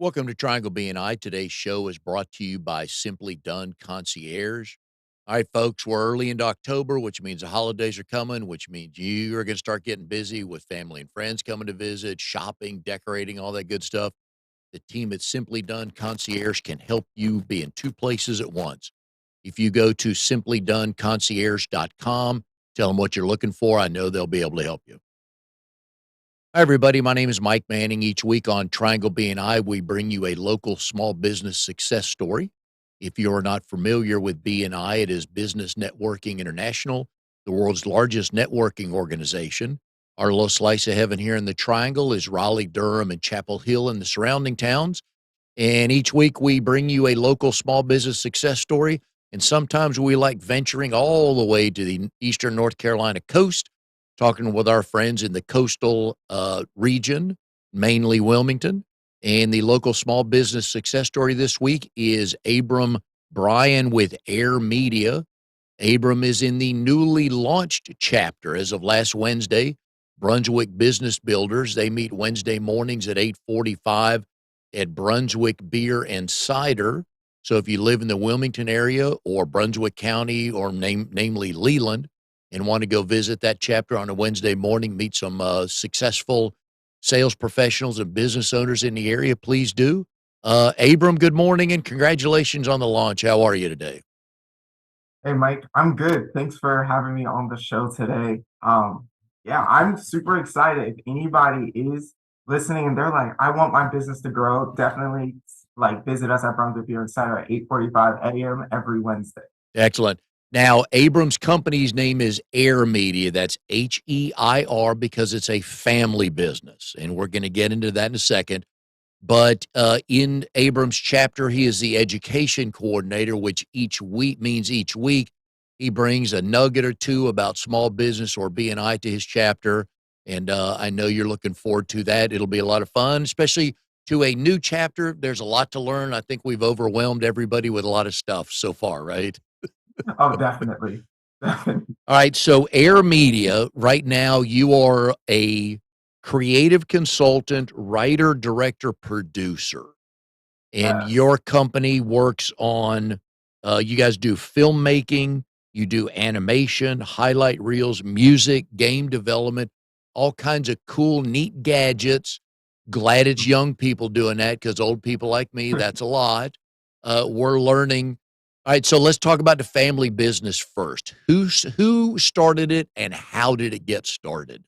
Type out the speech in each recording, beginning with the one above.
Welcome to Triangle BNI. Today's show is brought to you by Simply Done Concierge. All right, folks, we're early into October, which means the holidays are coming, which means you are going to start getting busy with family and friends coming to visit, shopping, decorating, all that good stuff. The team at Simply Done Concierge can help you be in two places at once. If you go to simplydoneconcierge.com, tell them what you're looking for. I know they'll be able to help you. Hi, everybody. My name is Mike Manning. Each week on Triangle BNI, we bring you a local small business success story. If you're not familiar with BNI, it is Business Networking International, the world's largest networking organization. Our little slice of heaven here in the Triangle is Raleigh, Durham, and Chapel Hill and the surrounding towns. And each week we bring you a local small business success story. And sometimes we like venturing all the way to the eastern North Carolina coast, talking with our friends in the coastal region, mainly Wilmington. And the local small business success story this week is Abram Bryan with Heir Media. Abram is in the newly launched chapter as of last Wednesday. Brunswick Business Builders. They meet Wednesday mornings at 8:45 at Brunswick Beer and Cider. So if you live in the Wilmington area or Brunswick County or namely Leland and want to go visit that chapter on a Wednesday morning, meet some successful sales professionals and business owners in the area, please do. Abram, good morning and congratulations on the launch. How are you today? Hey Mike, I'm good. Thanks for having me on the show today. Yeah, I'm super excited. If anybody is listening and they're like, I want my business to grow, definitely like visit us at Brunswick Beer and Cider at 8:45 a.m. every Wednesday. Excellent. Now, Abram's company's name is Heir Media. That's Heir because it's a family business. And we're going to get into that in a second. But in Abram's chapter, he is the education coordinator, which each week means each week he brings a nugget or two about small business or BNI to his chapter. And I know you're looking forward to that. It'll be a lot of fun, especially to a new chapter. There's a lot to learn. I think we've overwhelmed everybody with a lot of stuff so far, right? Oh, definitely. Definitely. All right. So, Heir Media, right now, you are a creative consultant, writer, director, producer, and Yes. your company works on, you guys do filmmaking, you do animation, highlight reels, music, game development, all kinds of cool, neat gadgets. Glad it's young people doing that because old people like me, that's a lot. We're learning. All right, so let's talk about the family business first. Who started it and how did it get started?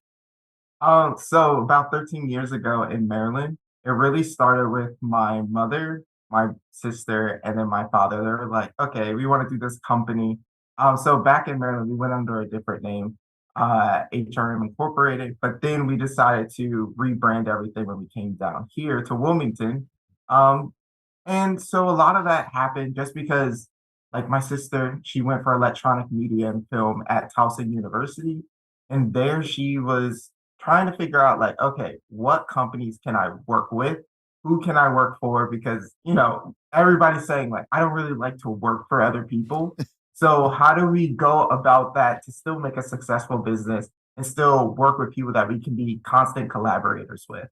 So about 13 years ago in Maryland, it really started with my mother, my sister, and then my father. They were like, okay, we want to do this company. So back in Maryland, we went under a different name, HRM Incorporated, but then we decided to rebrand everything when we came down here to Wilmington. Um, and so a lot of that happened just because, like my sister, she went for electronic media and film at Towson University. And there she was trying to figure out, like, okay, what companies can I work with? Who can I work for? Because, everybody's saying, like, I don't really like to work for other people. So, how do we go about that to still make a successful business and still work with people that we can be constant collaborators with?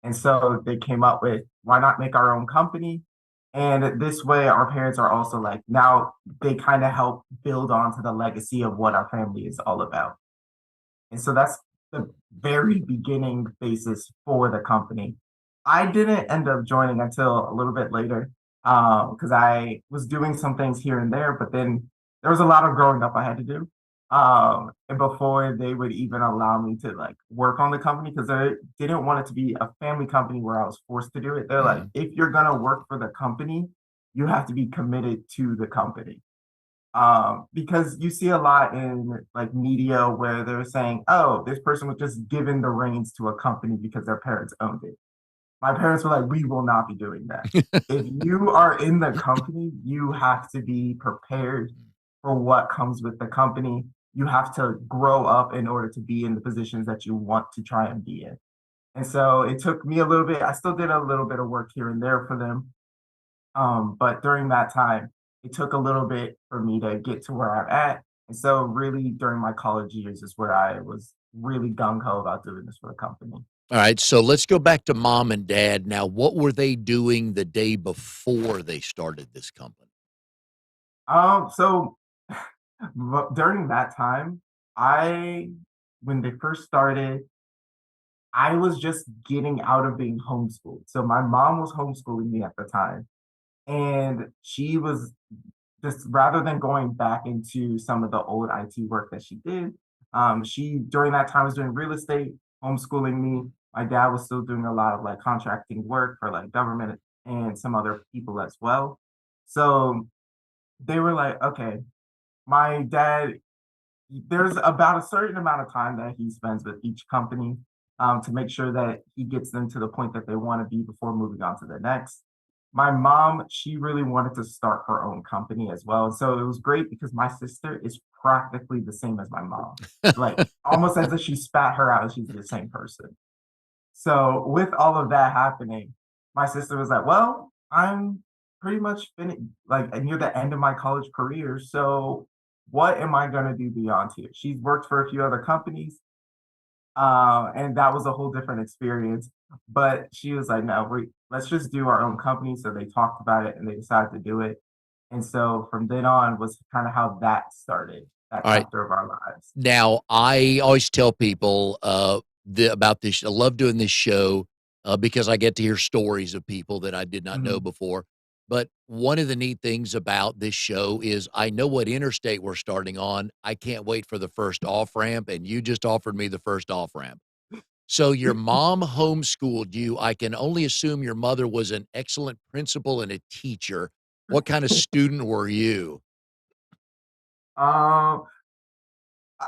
And so they came up with, why not make our own company? And this way, our parents are also like, now they kind of help build onto the legacy of what our family is all about. And so that's the very beginning basis for the company. I didn't end up joining until a little bit later because I was doing some things here and there, but then there was a lot of growing up I had to do. And before they would even allow me to like work on the company, because they didn't want it to be a family company where I was forced to do it. They're like, Mhm. if you're gonna work for the company, you have to be committed to the company. Because you see a lot in like media where they're saying, "Oh, this person was just given the reins to a company because their parents owned it." My parents were like, "We will not be doing that. If you are in the company, you have to be prepared for what comes with the company. You have to grow up in order to be in the positions that you want to try and be in." And so it took me a little bit. I still did a little bit of work here and there for them, but during that time, it took a little bit for me to get to where I'm at. And so, really, during my college years is where I was really gung ho about doing this for the company. All right, so let's go back to mom and dad. Now, what were they doing the day before they started this company? So during that time, I when they first started, I was just getting out of being homeschooled. So my mom was homeschooling me at the time, and she was just rather than going back into some of the old IT work that she did, she during that time was doing real estate, homeschooling me. My dad was still doing a lot of like contracting work for like government and some other people as well. So they were like, okay, my dad, there's about a certain amount of time that he spends with each company to make sure that he gets them to the point that they want to be before moving on to the next. My mom, she really wanted to start her own company as well. And so it was great because my sister is practically the same as my mom, like almost as if she spat her out and she's the same person. So with all of that happening, my sister was like, "Well, I'm pretty much finished, like near the end of my college career. So what am I gonna do beyond here?" She's worked for a few other companies, and that was a whole different experience. But she was like, "No, let's just do our own company." So they talked about it and they decided to do it. And so from then on was kind of how that started, that All right. chapter of our lives. Now, I always tell people about this. I love doing this show because I get to hear stories of people that I did not know Mhm. before. But one of the neat things about this show is I know what interstate we're starting on. I can't wait for the first off ramp, and you just offered me the first off ramp. So your mom homeschooled you. I can only assume your mother was an excellent principal and a teacher. What kind of student were you? Um,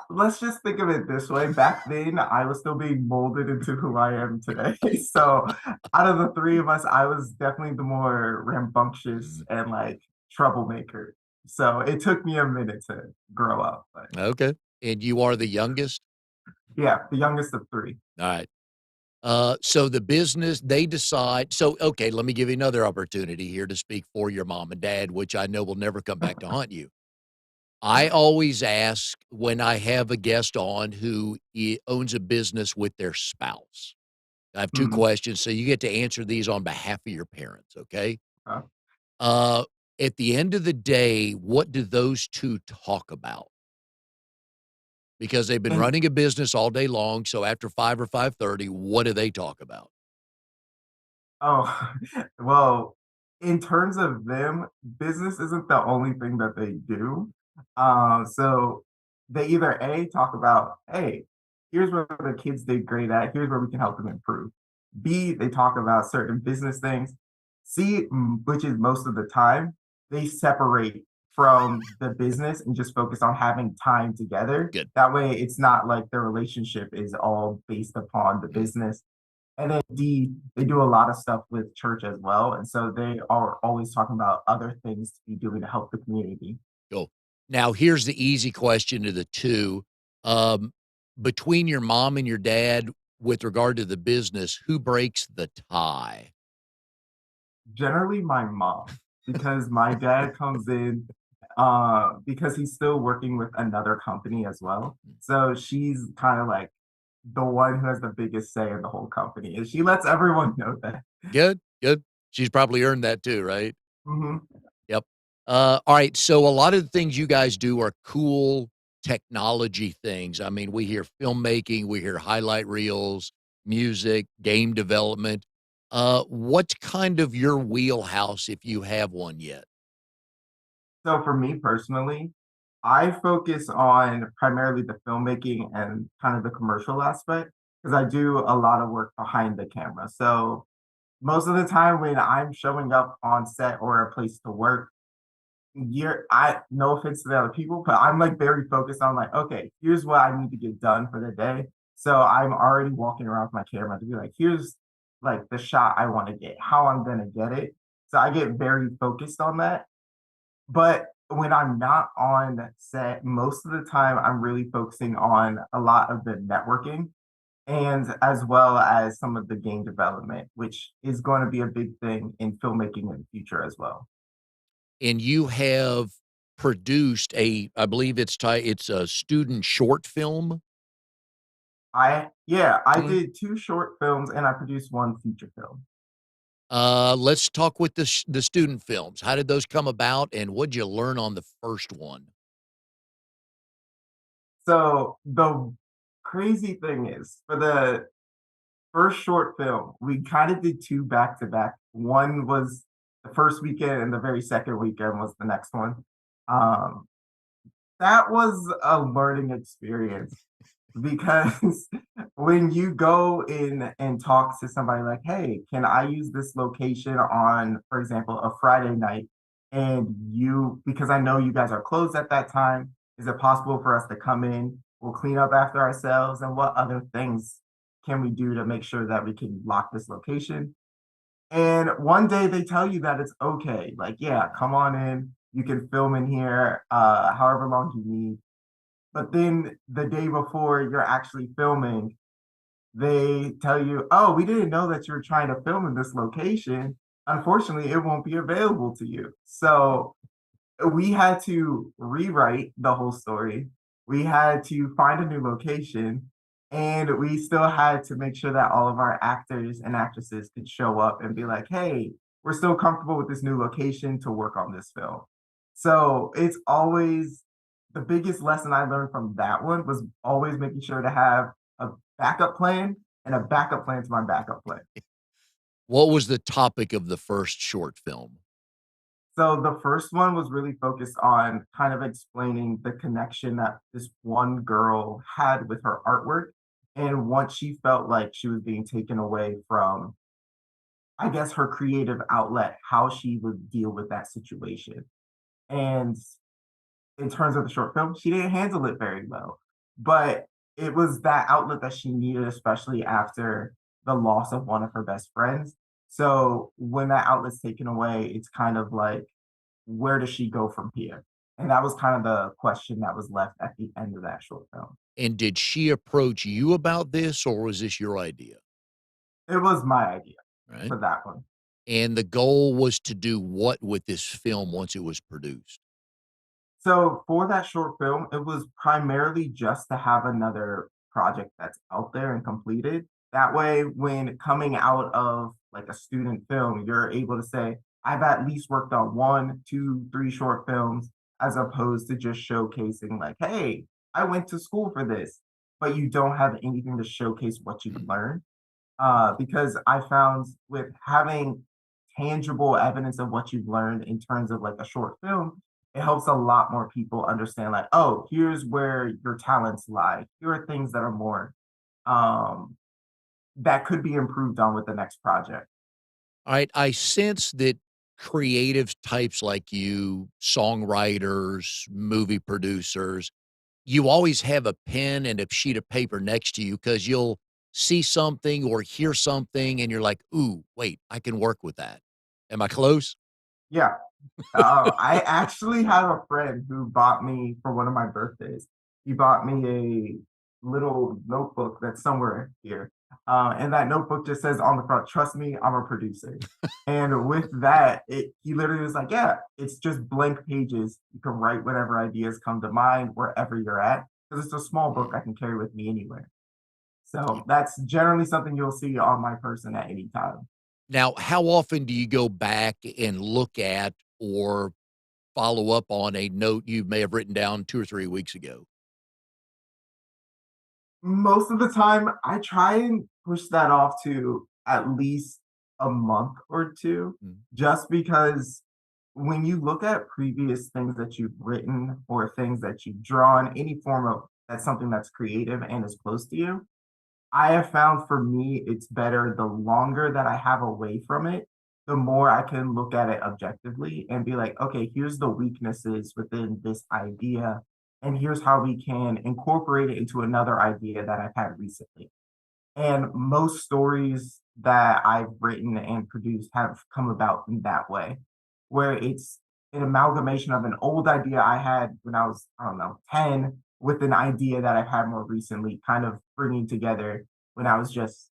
let's just think of it this way. Back then, I was still being molded into who I am today. So, out of the three of us, I was definitely the more rambunctious Mm, and like troublemaker. So, it took me a minute to grow up. But okay. And you are the youngest? yeah, the youngest of three. All right. So the business, they decide. So, okay, let me give you another opportunity here to speak for your mom and dad, which I know will never come back to haunt you. I always ask when I have a guest on who owns a business with their spouse. I have two Hmm. questions, so you get to answer these on behalf of your parents, okay? uh, Uh, at the end of the day, what do those two talk about? Because they've been and running a business all day long. So after 5 or 5:30, what do they talk about? oh, well, in terms of them, business isn't the only thing that they do. So they either A, talk about, hey, here's where the kids did great at, here's where we can help them improve. B, they talk about certain business things. C, which is most of the time, they separate from the business and just focus on having time together. Good. That way, it's not like their relationship is all based upon the Mm, business. And then D, they do a lot of stuff with church as well. And so they are always talking about other things to be doing to help the community. cool. Now, here's the easy question to the two. Um, between your mom and your dad, with regard to the business, who breaks the tie? Generally, my mom, because my dad comes in because he's still working with another company as well. So she's kind of like the one who has the biggest say in the whole company. And she lets everyone know that. Good, good. She's probably earned that too, right? Mhm. Yep. All right. So a lot of the things you guys do are cool technology things. I mean, we hear filmmaking, we hear highlight reels, music, game development. What's kind of your wheelhouse if you have one yet? So for me personally, I focus on primarily the filmmaking and kind of the commercial aspect because I do a lot of work behind the camera. So most of the time when I'm showing up on set or a place to work, I no offense to the other people, but I'm like very focused on like, okay, here's what I need to get done for the day. So I'm already walking around with my camera to be like, here's like the shot I want to get, how I'm gonna get it. So I get very focused on that. But when I'm not on set, most of the time I'm really focusing on a lot of the networking and as well as some of the game development, which is going to be a big thing in filmmaking in the future as well. And you have produced a, I believe it's a student short film. I Mhm. did 2 short films and I produced 1 feature film. Let's talk with the student films. How did those come about, and what'd you learn on the first one? So, the crazy thing is, for the first short film, we kinda did 2 back to back. One was the first weekend and the very second weekend was the next one. Um, that was a learning experience because when you go in and talk to somebody like, "Hey, can I use this location on, for example, a Friday night?" And you because I know you guys are closed at that time, is it possible for us to come in? We'll clean up after ourselves, and what other things can we do to make sure that we can lock this location? And one day they tell you that it's okay. Like, yeah, come on in. You can film in here however long you need. But then the day before you're actually filming, they tell you, "Oh, we didn't know that you were trying to film in this location. Unfortunately, it won't be available to you." So we had to rewrite the whole story. We had to find a new location, and we still had to make sure that all of our actors and actresses could show up and be like, "Hey, we're still comfortable with this new location to work on this film." So it's always the biggest lesson I learned from that one was always making sure to have a backup plan and a backup plan to my backup plan. What was the topic of the first short film? So the first one was really focused on kind of explaining the connection that this one girl had with her artwork. And once she felt like she was being taken away from, I guess, her creative outlet, how she would deal with that situation. And in terms of the short film, she didn't handle it very well. But it was that outlet that she needed, especially after the loss of one of her best friends. So when that outlet's taken away, it's kind of like, where does she go from here? And that was kind of the question that was left at the end of that short film. And did she approach you about this, or was this your idea? It was my idea Right? for that one. And the goal was to do what with this film once it was produced? So for that short film, it was primarily just to have another project that's out there and completed. That way, when coming out of like a student film, you're able to say, I've at least worked on one, two, three short films, as opposed to just showcasing, like, hey, I went to school for this, but you don't have anything to showcase what you've learned. Because I found with having tangible evidence of what you've learned in terms of like a short film, it helps a lot more people understand, like, oh, here's where your talents lie. Here are things that are more um, that could be improved on with the next project. Alright, I sense that creative types like you, songwriters, movie producers, you always have a pen and a sheet of paper next to you because 'cause you'll see something or hear something and you're like, "Ooh, wait, I can work with that." Am I close? Yeah, I actually have a friend who bought me for one of my birthdays. He bought me a little notebook that's somewhere here. And that notebook just says on the front, trust me, I'm a producer. And with that, he literally was like, yeah, it's just blank pages. You can write whatever ideas come to mind wherever you're at. Because it's a small book I can carry with me anywhere. So that's generally something you'll see on my person at any time. Now, how often do you go back and look at or follow up on a note you may have written down 2 or 3 weeks ago? Most of the time, I try and push that off to at least a month or 2, Mm. just because when you look at previous things that you've written or things that you've drawn, any form of that's something that's creative and is close to you, I have found for me, it's better the longer that I have away from it, the more I can look at it objectively and be like, okay, here's the weaknesses within this idea, and here's how we can incorporate it into another idea that I've had recently. And most stories that I've written and produced have come about in that way, where it's an amalgamation of an old idea I had when I was, I don't know, 10 with an idea that I've had more recently, kind of bringing together when I was just,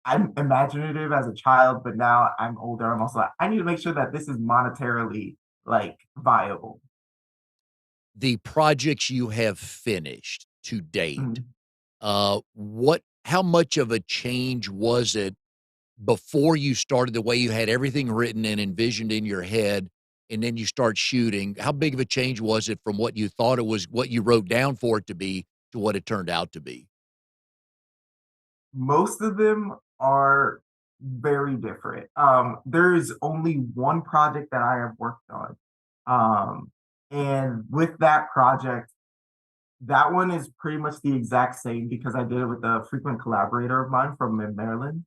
I'm imaginative as a child, but now I'm older. I'm also like, I need to make sure that this is monetarily like viable. The projects you have finished to date, Mhm. What how much of a change was it before you started, the way you had everything written and envisioned in your head, and then you start shooting? How big of a change was it from what you thought it was, what you wrote down for it to be, to what it turned out to be? Most of them are very different. There's only one project that I have worked on. And with that project, that one is pretty much the exact same because I did it with a frequent collaborator of mine from in Maryland.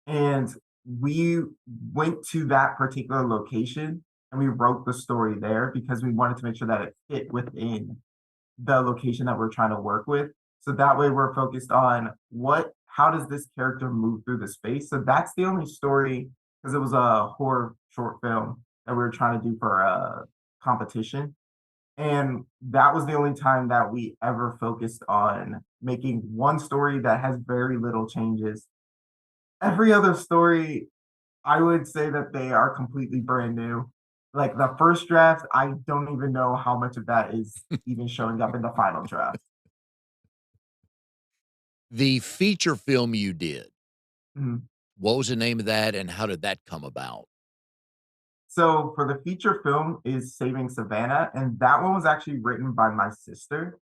And we went to that particular location and we wrote the story there because we wanted to make sure that it fit within the location that we're trying to work with. So that way we're focused on how does this character move through the space? So that's the only story because it was a horror short film that we were trying to do for a competition. And that was the only time that we ever focused on making one story that has very little changes. Every other story, I would say that they are completely brand new. Like the first draft, I don't even know how much of that is even showing up in the final draft. The feature film you did, Mhm. what was the name of that, and how did that come about? So for the feature film is Saving Savannah, and that one was actually written by my sister.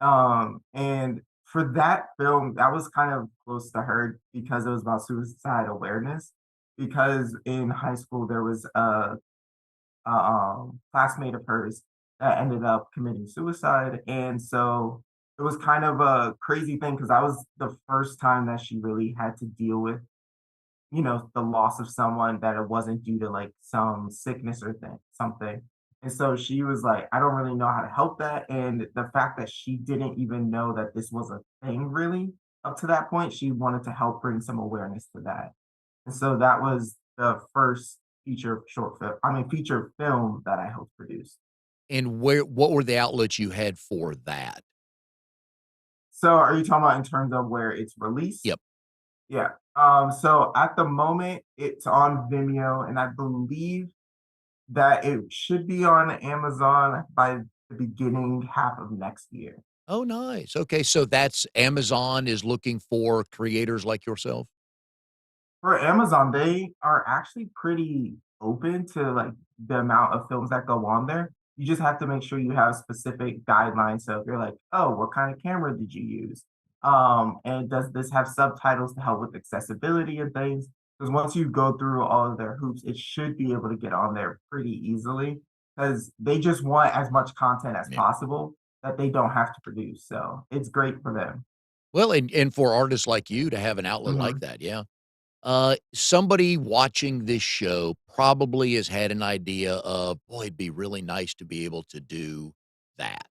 And for that film, that was kind of close to her because it was about suicide awareness. Because in high school there was a classmate of hers that ended up committing suicide, and so it was kind of a crazy thing because that was the first time that she really had to deal with, the loss of someone that it wasn't due to like some sickness or something. And so she was like, I don't really know how to help that. And the fact that she didn't even know that this was a thing really up to that point, she wanted to help bring some awareness to that. And so that was the first feature film that I helped produce. And what were the outlets you had for that? So are you talking about in terms of where it's released? Yep. Yeah. So at the moment it's on Vimeo, and I believe that it should be on Amazon by the beginning half of next year. Oh, nice. Okay, so that's Amazon is looking for creators like yourself? For Amazon, they are actually pretty open to like the amount of films that go on there. You just have to make sure you have specific guidelines. So if you're like, oh, what kind of camera did you use? And does this have subtitles to help with accessibility and things? Because once you go through all of their hoops, it should be able to get on there pretty easily because they just want as much content as Yeah. possible that they don't have to produce. So it's great for them. Well, and for artists like you to have an outlet like Mhm. that, yeah. Somebody watching this show probably has had an idea of, boy, it'd be really nice to be able to do that.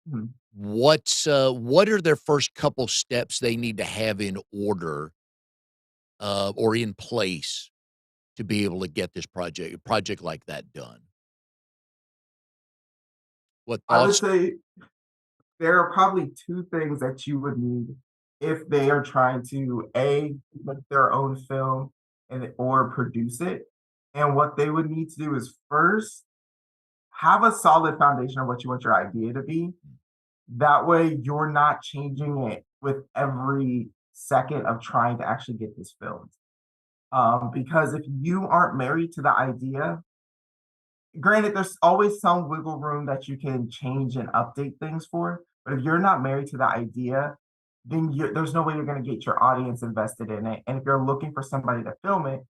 Mhm. What are their first couple steps they need to have in order, or in place to be able to get this project like that done? What I would thoughts? say there are probably 2 things that you would need if they are trying to, A, make their own film and or produce it, and what they would need to do is first, have a solid foundation of what you want your idea to be. That way, you're not changing it with every second of trying to actually get this filmed. Because if you aren't married to the idea, granted, there's always some wiggle room that you can change and update things for, but if you're not married to the idea, then there's no way you're going to get your audience invested in it. And if you're looking for somebody to film it,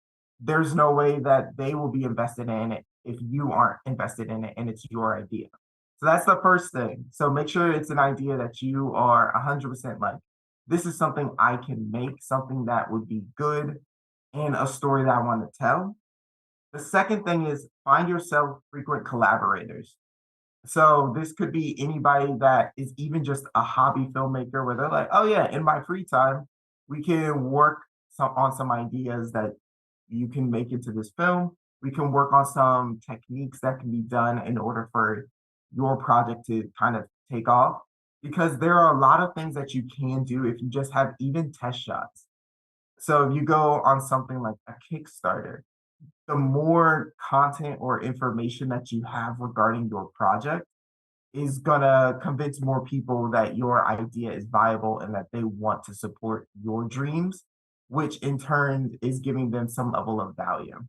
there's no way that they will be invested in it if you aren't invested in it and it's your idea. So that's the first thing. So make sure it's an idea that you are 100% like, this is something I can make, something that would be good, and a story that I want to tell. The second thing is find yourself frequent collaborators. So this could be anybody that is even just a hobby filmmaker where they're like, oh yeah, in my free time, we can work on some ideas that you can make into this film. We can work on some techniques that can be done in order for your project to kind of take off. Because there are a lot of things that you can do if you just have even test shots. So if you go on something like a Kickstarter, the more content or information that you have regarding your project, is gonna convince more people that your idea is viable and that they want to support your dreams, which in turn is giving them some level of value.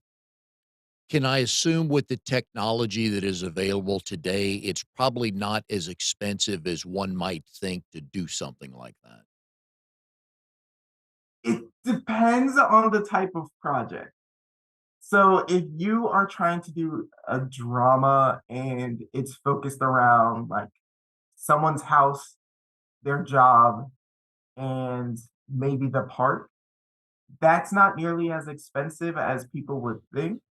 Can I assume with the technology that is available today, it's probably not as expensive as one might think to do something like that? It depends on the type of project. So if you are trying to do a drama and it's focused around like someone's house, their job, and maybe the park, that's not nearly as expensive as people would think.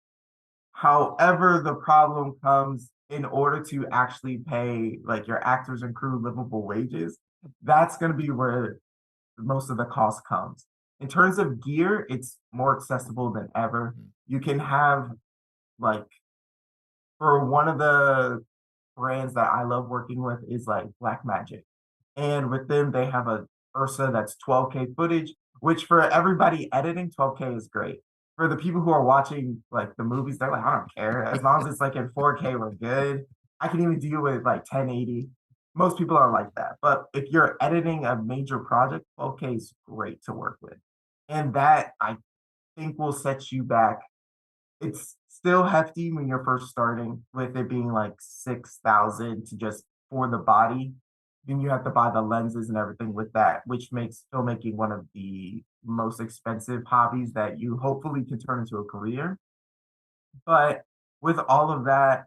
However, the problem comes in order to actually pay like your actors and crew livable wages. That's going to be where most of the cost comes. In terms of gear, it's more accessible than ever. Mhm. You can have like for one of the brands that I love working with is like Black Magic. And with them, they have a Ursa that's 12K footage, which for everybody editing, 12K is great. For the people who are watching like the movies, they're like, I don't care. As long as it's like in 4K, we're good. I can even deal with like 1080. Most people are like that. But if you're editing a major project, 12K is great to work with. And that I think will set you back. It's still hefty when you're first starting with it being like 6,000 to just for the body. Then you have to buy the lenses and everything with that, which makes filmmaking one of the most expensive hobbies that you hopefully can turn into a career. But with all of that,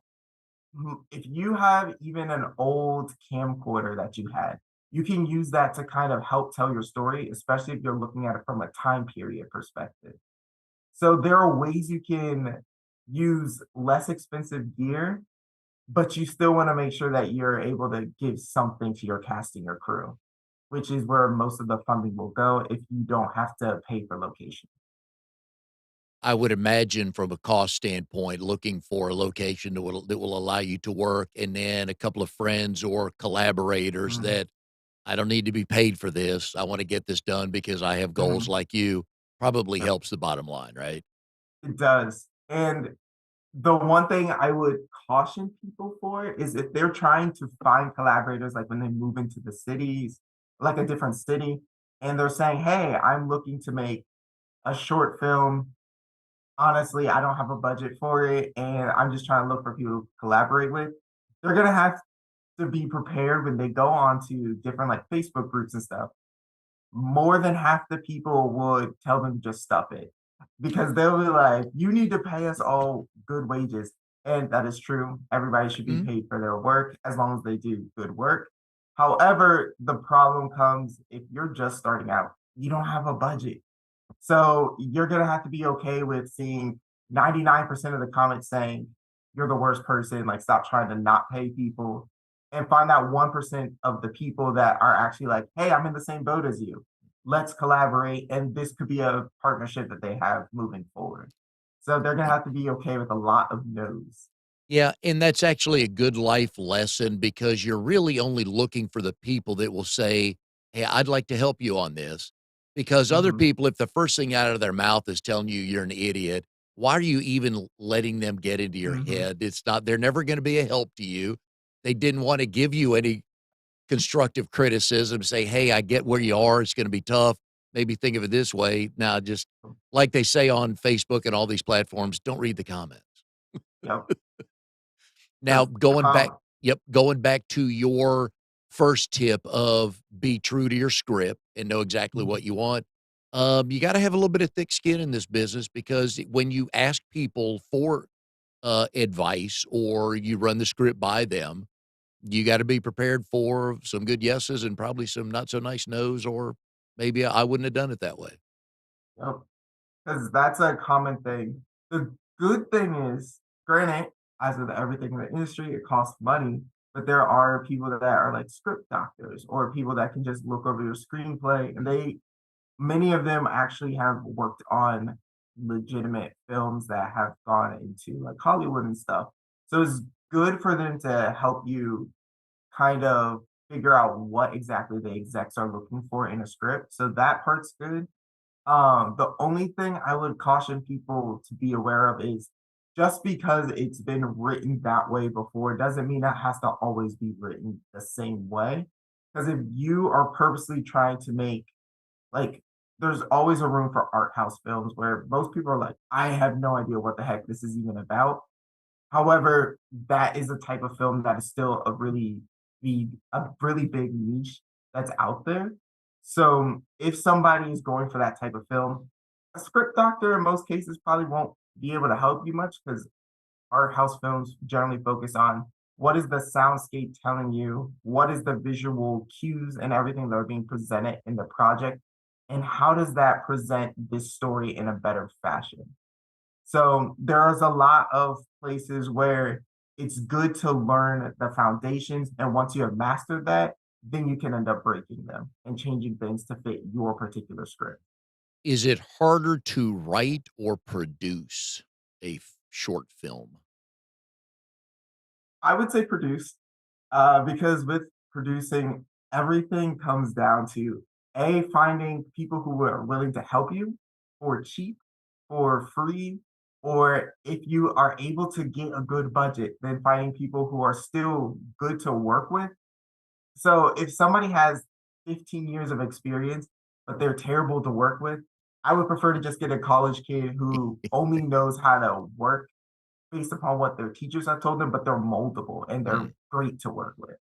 if you have even an old camcorder that you had, you can use that to kind of help tell your story, especially if you're looking at it from a time period perspective. So there are ways you can use less expensive gear, but you still want to make sure that you're able to give something to your casting or crew, which is where most of the funding will go if you don't have to pay for location. I would imagine from a cost standpoint, looking for a location that will allow you to work, and then a couple of friends or collaborators Mhm, that I don't need to be paid for this. I want to get this done because I have goals mhm. like you. Probably Yep, helps the bottom line, right? it does. And the one thing I would caution people for is if they're trying to find collaborators, like when they move into the cities, like a different city, and they're saying, "Hey, I'm looking to make a short film. Honestly, I don't have a budget for it, and I'm just trying to look for people to collaborate with." They're gonna have to be prepared when they go on to different like Facebook groups and stuff. More than half the people would tell them to just stop it because they'll be like, you need to pay us all good wages. And that is true. Everybody should be Mhm. paid for their work as long as they do good work. However, the problem comes if you're just starting out, you don't have a budget. So you're gonna have to be okay with seeing 99% of the comments saying you're the worst person, like stop trying to not pay people, and find that 1% of the people that are actually like, hey, I'm in the same boat as you. Let's collaborate. And this could be a partnership that they have moving forward. So they're gonna have to be okay with a lot of no's. Yeah, and that's actually a good life lesson because you're really only looking for the people that will say, "Hey, I'd like to help you on this." Because other Mhm. people, if the first thing out of their mouth is telling you you're an idiot, why are you even letting them get into your Mhm. head? It's not, they're never going to be a help to you. They didn't want to give you any constructive criticism, say, "Hey, I get where you are. It's going to be tough. Maybe think of it this way." Now, just like they say on Facebook and all these platforms, don't read the comments. Yep. Now, Because going back to your first tip of be true to your script and know exactly what you want. You gotta have a little bit of thick skin in this business because when you ask people for, advice or you run the script by them, you gotta be prepared for some good yeses and probably some not so nice nos, or maybe I wouldn't have done it that way. yep. 'Cause that's a common thing. The good thing is, granted, as with everything in the industry, it costs money, but there are people that are like script doctors or people that can just look over your screenplay and they many of them actually have worked on legitimate films that have gone into like Hollywood and stuff. So it's good for them to help you kind of figure out what exactly the execs are looking for in a script. So that part's good. The only thing I would caution people to be aware of is just because it's been written that way before doesn't mean it has to always be written the same way. Because if you are purposely trying to make like there's always a room for art house films where most people are like, I have no idea what the heck this is even about. However, that is a type of film that is still a really big niche that's out there. So if somebody is going for that type of film, a script doctor in most cases probably won't be able to help you much because art house films generally focus on what is the soundscape telling you, what is the visual cues and everything that are being presented in the project, and how does that present this story in a better fashion. So there's a lot of places where it's good to learn the foundations, and once you have mastered that, then you can end up breaking them and changing things to fit your particular script. Is it harder to write or produce a short film? I would say produce, because with producing, everything comes down to A, finding people who are willing to help you for cheap, for free, or if you are able to get a good budget, then finding people who are still good to work with. So if somebody has 15 years of experience, but they're terrible to work with, I would prefer to just get a college kid who only knows how to work based upon what their teachers have told them, but they're moldable and they're Mm. great to work with.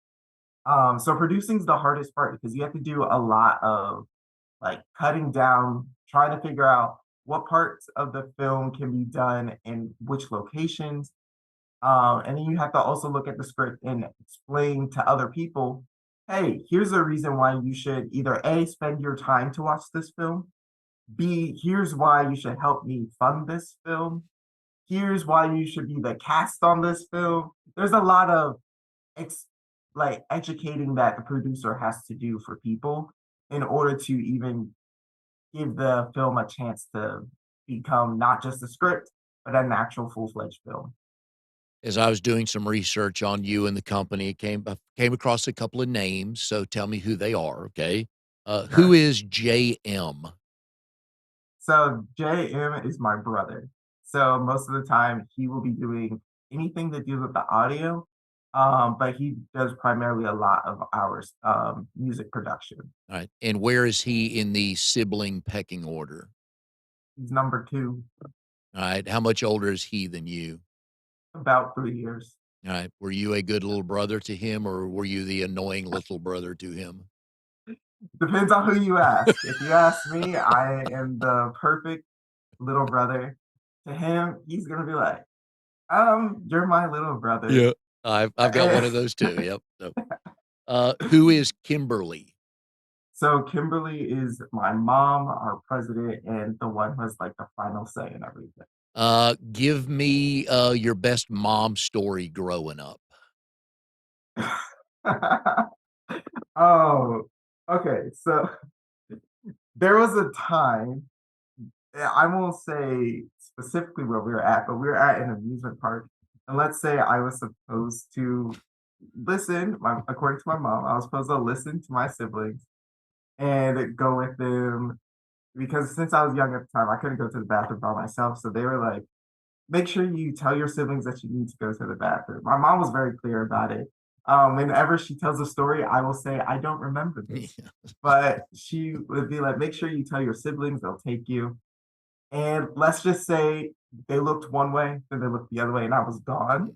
So producing is the hardest part because you have to do a lot of like cutting down, trying to figure out what parts of the film can be done in which locations. And then you have to also look at the script and explain to other people, hey, here's a reason why you should either A, spend your time to watch this film, B, here's why you should help me fund this film, here's why you should be the cast on this film. There's a lot of ex- like educating that the producer has to do for people in order to even give the film a chance to become not just a script, but an actual full-fledged film. As I was doing some research on you and the company, came across a couple of names, so tell me who they are, okay? Who Okay. is JM? So JM is my brother. So most of the time he will be doing anything to do with the audio, but he does primarily a lot of our music production. Alright, and where is he in the sibling pecking order? He's number two, Alright, how much older is he than you? about 3 years. Alright, were you a good little brother to him, or were you the annoying little brother to him? Depends on who you ask. If you ask me, I am the perfect little brother. To him, he's gonna be like, you're my little brother. Yeah. I've got one of those too, yep, so, who is Kimberly? So Kimberly is my mom, our president, and the one who has like the final say in everything. Give me, your best mom story growing up. Oh, okay. So there was a time, I won't say specifically where we were at, but we were at an amusement park. And let's say I was supposed to according to my mom, I was supposed to listen to my siblings and go with them because since I was young at the time, I couldn't go to the bathroom by myself. So they were like, make sure you tell your siblings that you need to go to the bathroom. My mom was very clear about it. Whenever she tells a story, I will say, I don't remember this. Yeah. But she would be like, make sure you tell your siblings, they'll take you. And let's just say they looked one way, then they looked the other way, and I was gone.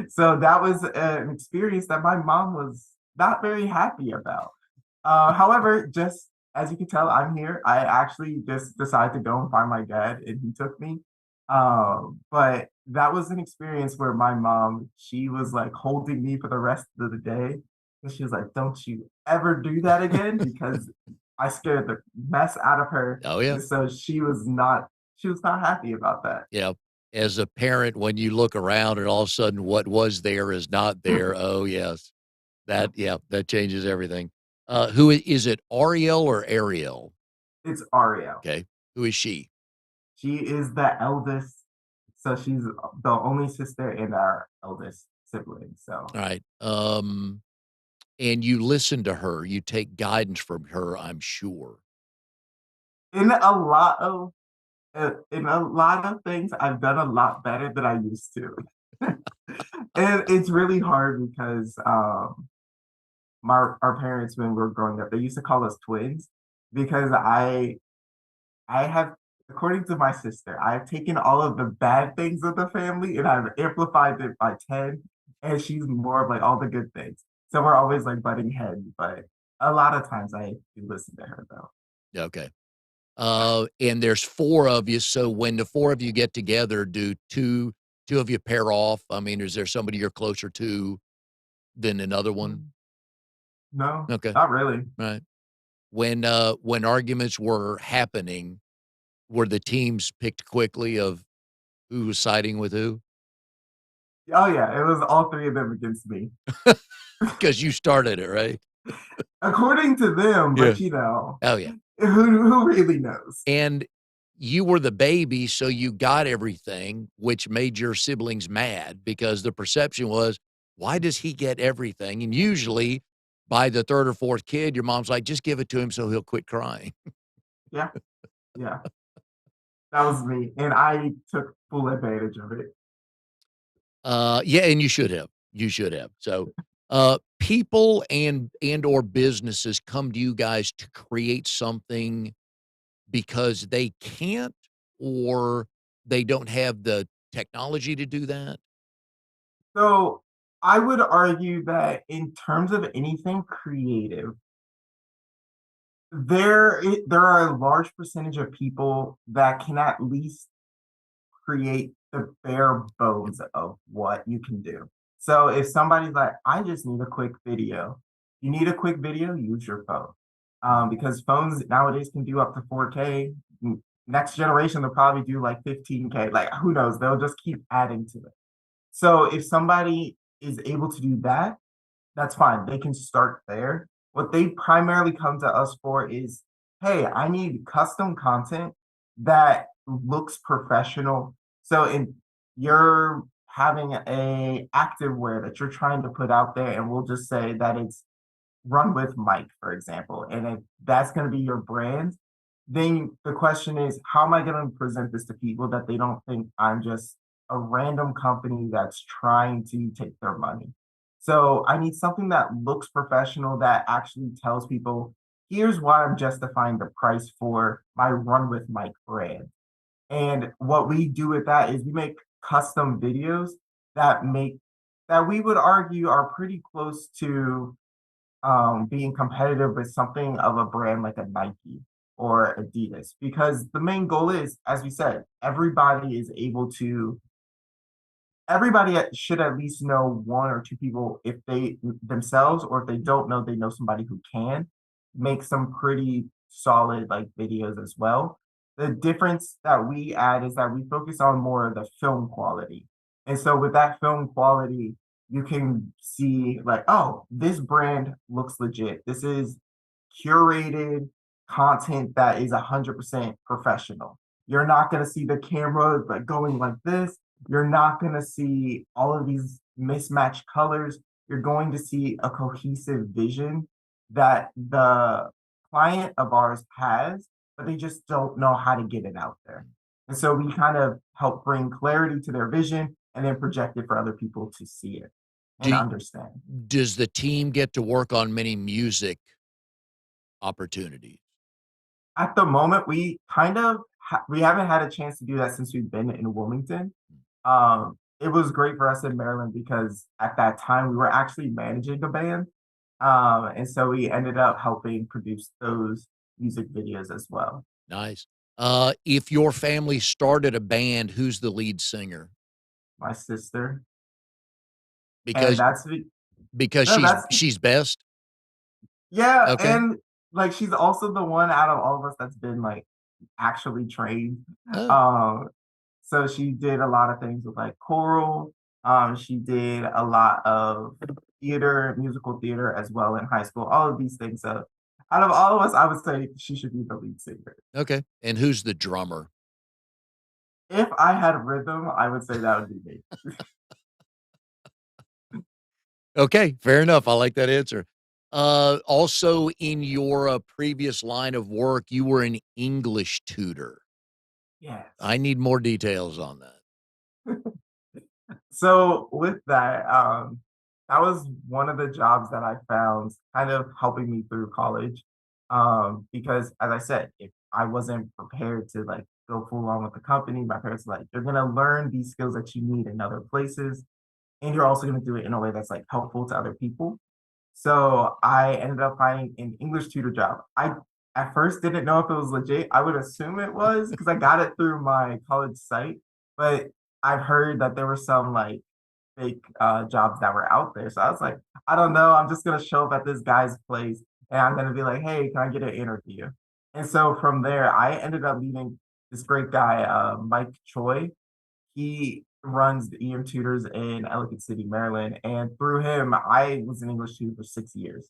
So that was an experience that my mom was not very happy about. However, just as you can tell, I'm here. I actually just decided to go and find my dad, and he took me. But that was an experience where my mom, she was like holding me for the rest of the day. And she was like, don't you ever do that again because I scared the mess out of her. Oh, yeah. And so she was not happy about that. Yeah. As a parent, when you look around and all of a sudden what was there is not there, oh, yes. That changes everything. Is it Ariel or Ariel? It's Ariel. Okay. Who is she? She is the eldest, so she's the only sister and our eldest sibling. So Alright. And you listen to her, you take guidance from her, I'm sure. in a lot of In a lot of things, I've done a lot better than I used to. And it's really hard because my our parents when we were growing up, they used to call us twins because I have, according to my sister, I have taken all of the bad things of the family and I've amplified it by 10, and she's more of like all the good things. So we're always like butting heads, but a lot of times I do listen to her though. Okay. And there's 4 of you, so when the 4 of you get together, do 2 of you pair off? I mean, is there somebody you're closer to than another one? Mm, no, Okay, not really. right. When arguments were happening, were the teams picked quickly of who was siding with who? Oh yeah, it was all three of them against me. Because you started it, right? According to them, Yeah. but you know, Oh, yeah. who really knows? And you were the baby, so you got everything, which made your siblings mad because the perception was, "Why does he get everything?" And usually, by the 3rd or 4th kid, your mom's like, "Just give it to him so he'll quit crying." Yeah, yeah, that was me, and I took full advantage of it. Yeah, and you should have. You should have. So, people and or businesses come to you guys to create something because they can't or they don't have the technology to do that? So I would argue that in terms of anything creative, there are a large percentage of people that can at least create the bare bones of what you can do. So if somebody's like, I just need a quick video, you need a quick video, use your phone. Because phones nowadays can do up to 4K. Next generation, they'll probably do like 15K. Like, who knows? They'll just keep adding to it. So if somebody is able to do that, that's fine. They can start there. What they primarily come to us for is, hey, I need custom content that looks professional. So in you're having a activewear that you're trying to put out there, and we'll just say that it's run with Mike, for example, and if that's going to be your brand, then the question is, how am I going to present this to people that they don't think I'm just a random company that's trying to take their money? So I need something that looks professional that actually tells people, here's why I'm justifying the price for my Run with Mike brand. And what we do with that is we make custom videos that make that we would argue are pretty close to being competitive with something of a brand like a Nike or Adidas, because the main goal is, as we said, everybody should at least know one or two people if they themselves, or if they don't know, they know somebody who can make some pretty solid like videos as well. The difference that we add is that we focus on more of the film quality. And so with that film quality, you can see like, oh, this brand looks legit. This is curated content that is 100% professional. You're not going to see the camera like going like this. You're not going to see all of these mismatched colors. You're going to see a cohesive vision that the client of ours has, but they just don't know how to get it out there. And so we kind of help bring clarity to their vision and then project it for other people to see it and Do understand. does the team get to work on many music opportunities? At the moment, we haven't had a chance to do that since we've been in Wilmington. It was great for us in Maryland because at that time we were actually managing a band, and so we ended up helping produce those music videos as well. Nice. If your family started a band, who's the lead singer? My sister, and Because that's the because no, she's that's she's best? yeah, Okay. and like she's also the one out of all of us that's been like actually trained. Oh, Um, so she did a lot of things with like choral. She did a lot of theater, musical theater as well in high school. All of these things. So out of all of us, I would say she should be the lead singer. okay. And who's the drummer? If I had rhythm, I would say that would be me. Okay, fair enough. I like that answer. Also in your, previous line of work, you were an English tutor. Yes. I need more details on that. So with that, that was one of the jobs that I found kind of helping me through college. Because as I said, if I wasn't prepared to like go full on with the company, my parents were like, you're gonna learn these skills that you need in other places, and you're also gonna do it in a way that's like helpful to other people. So I ended up finding an English tutor job. I at first didn't know if it was legit. I would assume it was because I got it through my college site, but I've heard that there were some like fake jobs that were out there. So I was like, I don't know. I'm just gonna show up at this guy's place and I'm gonna be like, hey, can I get an interview? And so from there, I ended up meeting this great guy, Mike Choi. He runs the EM tutors in Ellicott City, Maryland, and through him, I was an English tutor for 6 years.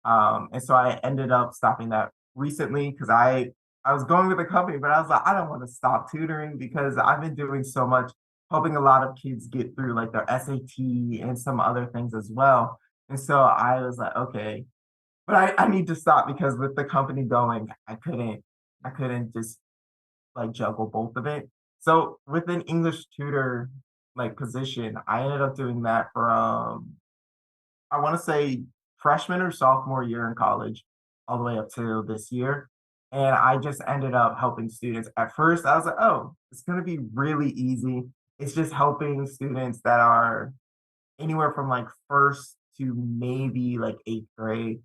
And so I ended up stopping that recently because I was going with the company, but I was like, I don't want to stop tutoring because I've been doing so much, helping a lot of kids get through like their SAT and some other things as well. And so I was like, okay, but I need to stop because with the company going, I couldn't just like juggle both of it. So with an English tutor like position, I ended up doing that from I want to say freshman or sophomore year in college, all the way up to this year. And I just ended up helping students. At first, I was like, oh, it's going to be really easy. It's just helping students that are anywhere from like first to maybe like eighth grade.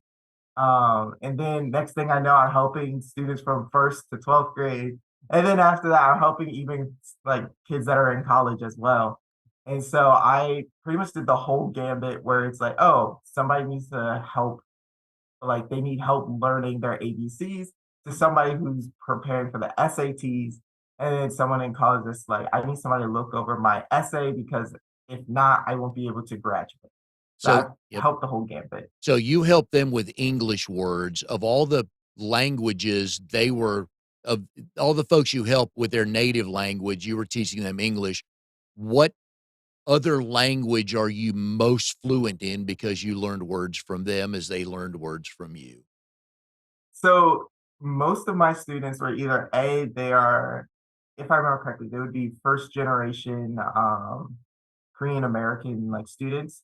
And then next thing I know, I'm helping students from first to 12th grade. And then after that, I'm helping even like kids that are in college as well. And so I pretty much did the whole gambit where it's like, oh, somebody needs to help, like they need help learning their ABCs to somebody who's preparing for the SATs. And then someone in college that's like, I need somebody to look over my essay because if not, I won't be able to graduate. So So, I've yep. helped the whole gambit. So you help them with English words of all the languages they were of all the folks you help with their native language, you were teaching them English. What other language are you most fluent in because you learned words from them as they learned words from you? So most of my students were either they are, if I remember correctly, they would be first generation Korean American like students,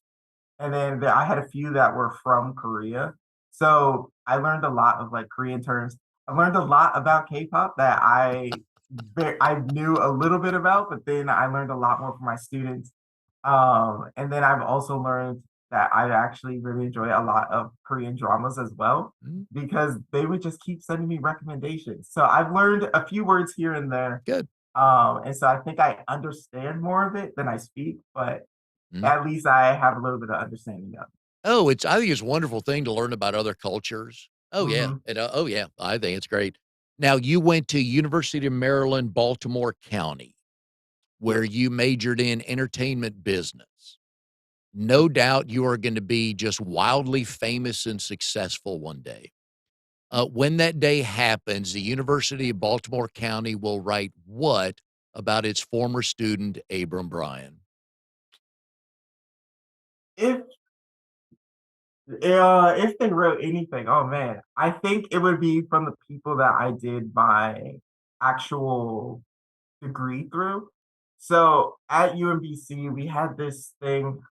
and then I had a few that were from Korea. So I learned a lot of like Korean terms. I learned a lot about K-pop that I knew a little bit about, but then I learned a lot more from my students. And then I've also learned that I actually really enjoy a lot of Korean dramas as well Mm, because they would just keep sending me recommendations. So I've learned a few words here and there. good. And so I think I understand more of it than I speak, but Mm. at least I have a little bit of understanding of Oh, I think it's a wonderful thing to learn about other cultures. it. Oh, yeah. Oh, yeah. I think it's great. Now, you went to University of Maryland, Baltimore County, where Yes. you majored in entertainment business. No doubt you are going to be just wildly famous and successful one day. When that day happens, the University of Baltimore County will write what about its former student, Abram Bryan? If if they wrote anything, oh man, I think it would be from the people that I did my actual degree through. So at UMBC, we had this thing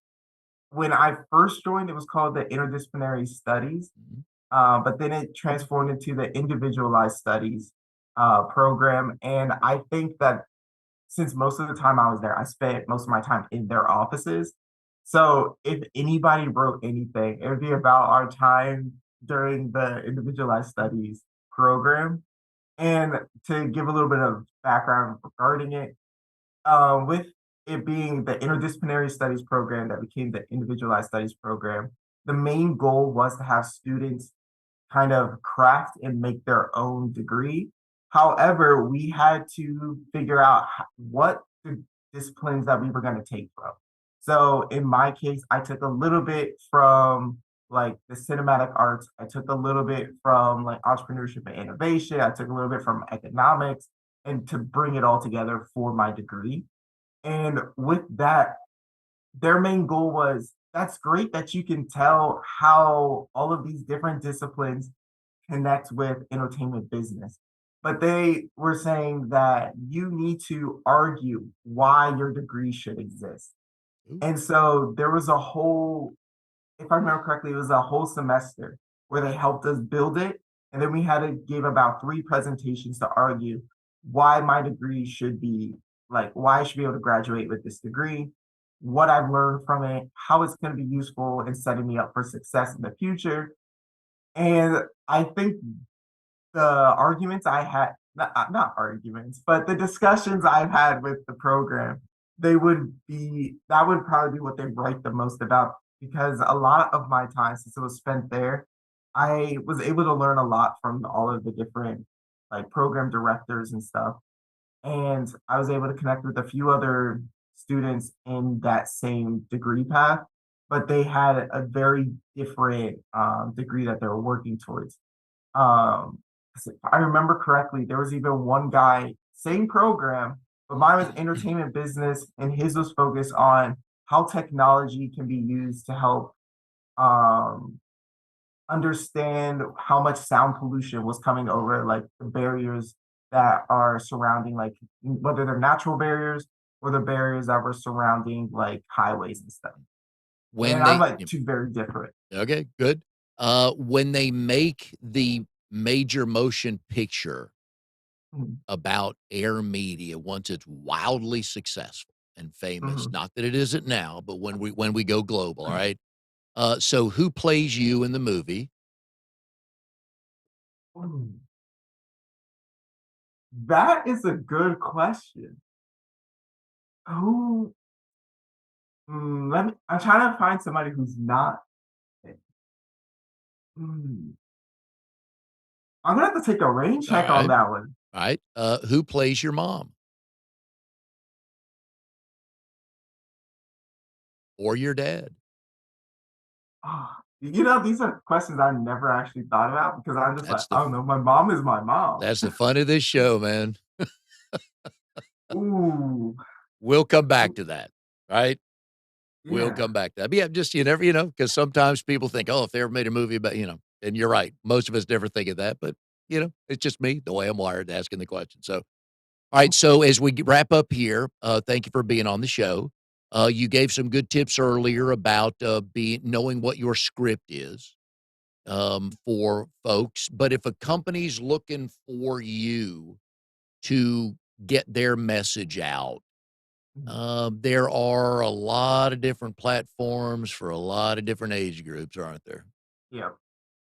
when I first joined, it was called the Interdisciplinary Studies, Mhm. but then it transformed into the Individualized Studies program. And I think that since most of the time I was there, I spent most of my time in their offices. So if anybody wrote anything, it would be about our time during the Individualized Studies program. And to give a little bit of background regarding it, with it being the interdisciplinary studies program that became the individualized studies program, the main goal was to have students kind of craft and make their own degree. However, we had to figure out what the disciplines that we were going to take from. So in my case, I took a little bit from like the cinematic arts. I took a little bit from like entrepreneurship and innovation. I took a little bit from economics and to bring it all together for my degree. And with that, their main goal was that's great that you can tell how all of these different disciplines connect with entertainment business. but they were saying that you need to argue why your degree should exist. Ooh, And so there was a whole, if I remember correctly, it was a whole semester where they helped us build it. And then we had to give about three presentations to argue why my degree should be like, why I should be able to graduate with this degree, what I've learned from it, how it's going to be useful in setting me up for success in the future. And I think the arguments I had, not arguments, but the discussions I've had with the program, that would probably be what they write the most about because a lot of my time since it was spent there, I was able to learn a lot from all of the different like program directors and stuff. And I was able to connect with a few other students in that same degree path, but they had a very different degree that they were working towards. Um, if I remember correctly, there was even one guy, same program, but mine was entertainment business, and his was focused on how technology can be used to help um, understand how much sound pollution was coming over, like the barriers that are surrounding, like whether they're natural barriers or the barriers that were surrounding like highways and stuff. And when I'm they like two very different. okay, good. When they make the major motion picture Mhm, about Air Media, once it's wildly successful and famous, mhm, not that it isn't now, but when we go global, all right? So who plays you in the movie? mhm. That is a good question. Who let me I'm trying to find somebody who's not mm, I'm gonna have to take a rain check on Alright, that one. alright. Who plays your mom or your dad? These are questions I never actually thought about because I'm just like, That's the I f don't know, my mom is my mom. that's the fun of this show, man. Ooh, We'll come back ooh, to that, right? We'll yeah. come back to that. But, yeah, just you never because sometimes people think, "Oh, if they ever made a movie about" and you're right. Most of us never think of that, but, it's just me, the way I'm wired, asking the question. So, all right, so as we wrap up here, thank you for being on the show. You gave some good tips earlier about, being knowing what your script is, for folks, but if a company's looking for you to get their message out, Mhm. there are a lot of different platforms for a lot of different age groups, aren't there? Yeah.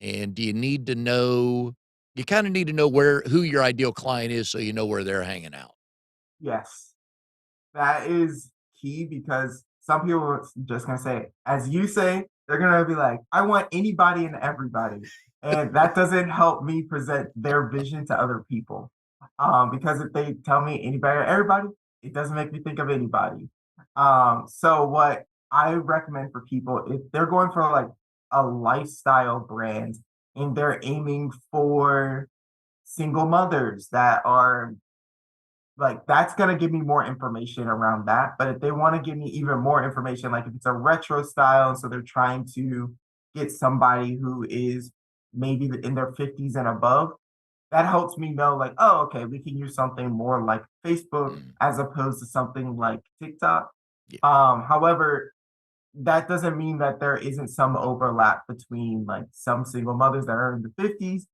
And do you need to know you kinda need to know who your ideal client is so you know where they're hanging out. Yes. That is key because some people are just gonna say, as you say, they're gonna be like, I want anybody and everybody. And that doesn't help me present their vision to other people. Because if they tell me anybody or everybody, it doesn't make me think of anybody. So what I recommend for people, if they're going for like a lifestyle brand and they're aiming for single mothers that are like that's gonna give me more information around that. But if they want to give me even more information, like if it's a retro style, so they're trying to get somebody who is maybe in their 50s and above, that helps me know, like, oh, okay, we can use something more like Facebook Mm, as opposed to something like TikTok. yeah. However, that doesn't mean that there isn't some overlap between like some single mothers that are in the 50s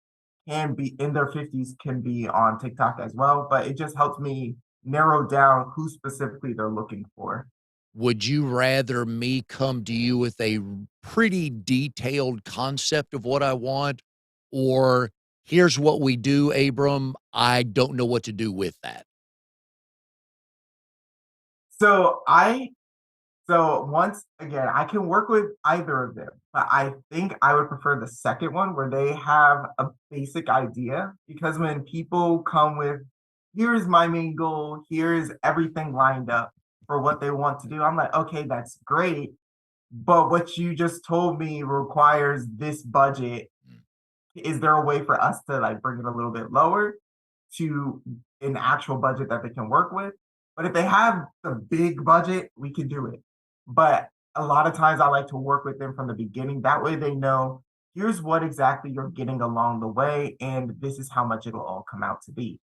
can be in their 50s can be on TikTok as well, but it just helps me narrow down who specifically they're looking for. Would you rather me come to you with a pretty detailed concept of what I want, or here's what we do, Abram, I don't know what to do with that? So I so once again, I can work with either of them, but I think I would prefer the second one where they have a basic idea because when people come with here's my main goal, here's everything lined up for what they want to do, I'm like, okay, that's great. But what you just told me requires this budget. Mm, Is there a way for us to like bring it a little bit lower to an actual budget that they can work with? But if they have the big budget, we can do it. But a lot of times I like to work with them from the beginning. That way they know here's what exactly you're getting along the way, and this is how much it'll all come out to be.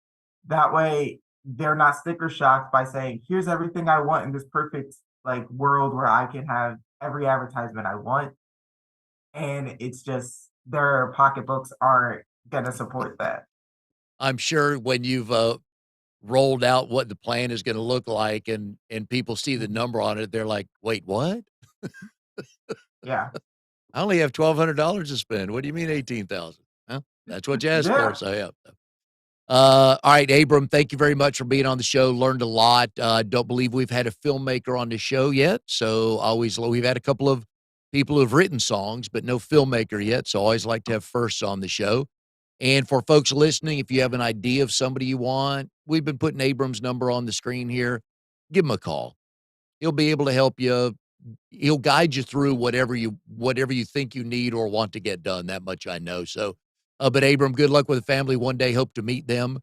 That way, they're not sticker shocked by saying, here's everything I want in this perfect like world where I can have every advertisement I want. And it's just their pocketbooks aren't gonna support that. I'm sure when you've rolled out what the plan is going to look like and people see the Mhm. number on it, they're like, wait, what? Yeah. I only have $1,200 to spend. What do you mean 18,000? Well, that's what you asked for. Yeah. So yeah. All right, Abram, thank you very much for being on the show. Learned a lot. Don't believe we've had a filmmaker on the show yet. So we've had a couple of people who've written songs, but no filmmaker yet. So always like to have firsts on the show. And for folks listening, if you have an idea of somebody you want, we've been putting Abram's number on the screen here. Give him a call. He'll be able to help you. He'll guide you through whatever you think you need or want to get done. That much I know. So, but Abram, good luck with the family. One day, hope to meet them.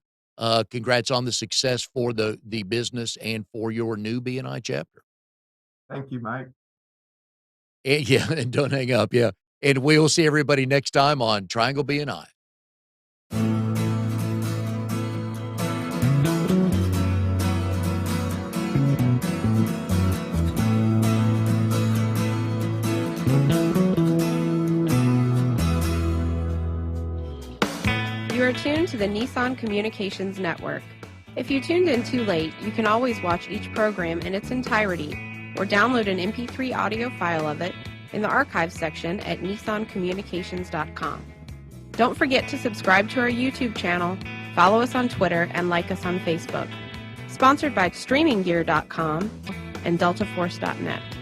Congrats on the success for the business and for your new BNI chapter. Thank you, Mike. And yeah, and don't hang up. Yeah, and we'll see everybody next time on Triangle BNI. You are tuned to the Nissan Communications Network. If you tuned in too late, you can always watch each program in its entirety or download an MP3 audio file of it in the archives section at nissancommunications.com. Don't forget to subscribe to our YouTube channel, follow us on Twitter, and like us on Facebook. Sponsored by StreamingGear.com and DeltaForce.net.